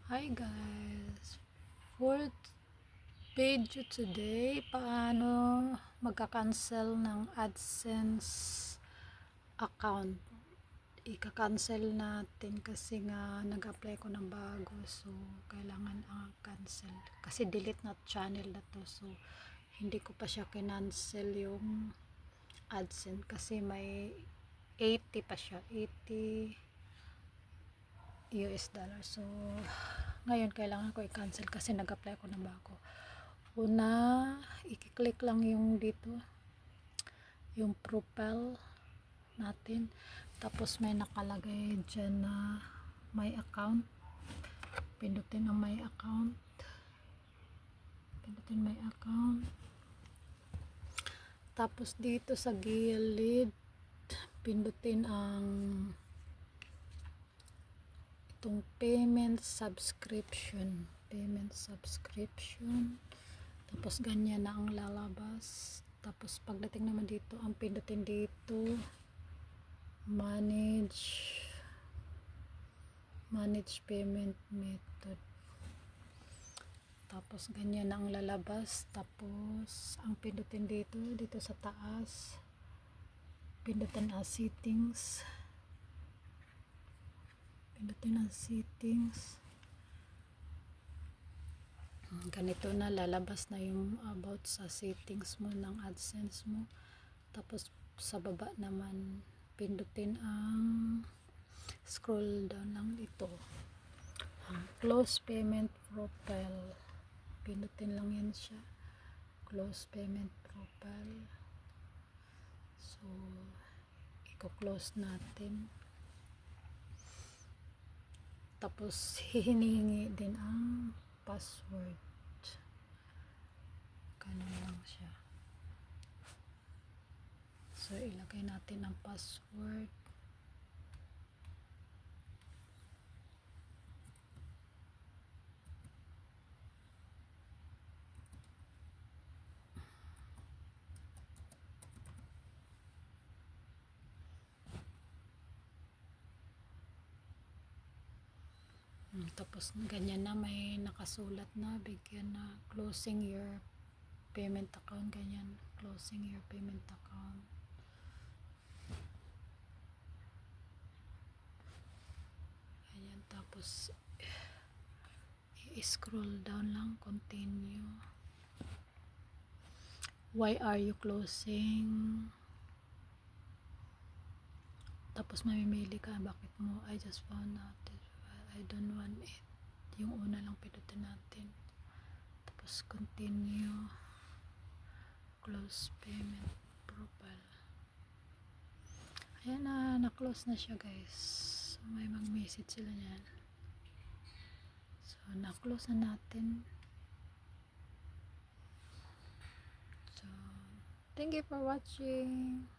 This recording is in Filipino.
Hi guys! For video today, paano magka-cancel ng AdSense account. Ika-cancel natin kasi nga nag-apply ko ng bago, so kailangan ang cancel kasi delete na channel na to, so hindi ko pa siya kinancel yung AdSense kasi may 80 pa siya, 80 US dollar. So ngayon kailangan ko i-cancel kasi nag-apply ako ng bago. Una, i-click lang yung dito, yung profile natin, tapos may nakalagay dyan na my account. Pindutin ang my account, pindutin my account, tapos dito sa gilid pindutin ang itong payment subscription, tapos ganyan na ang lalabas. Tapos pagdating naman dito, ang pindutin dito manage payment method, tapos ganyan na ang lalabas. Tapos ang pindutin dito sa taas, pindutin ang settings, ganito na lalabas na yung about sa settings mo ng AdSense mo. Tapos sa baba naman pindutin ang scroll down lang dito, close payment profile, pindutin lang yan siya, close payment profile. So i-close natin, tapos hihingi din ang password, ganun lang siya. So ilagay natin ang password, tapos ganyan na, may nakasulat na bigyan na closing your payment account, ganyan, closing your payment account. Ganyan, tapos i-scroll down lang, continue. Why are you closing? Tapos mamimili ka, bakit mo, I just found out that I don't want it, yung una lang pindutin natin. Tapos continue, close payment profile. Ayan na-close na siya guys. So may mag-message sila niyan. So na-close na natin. So thank you for watching.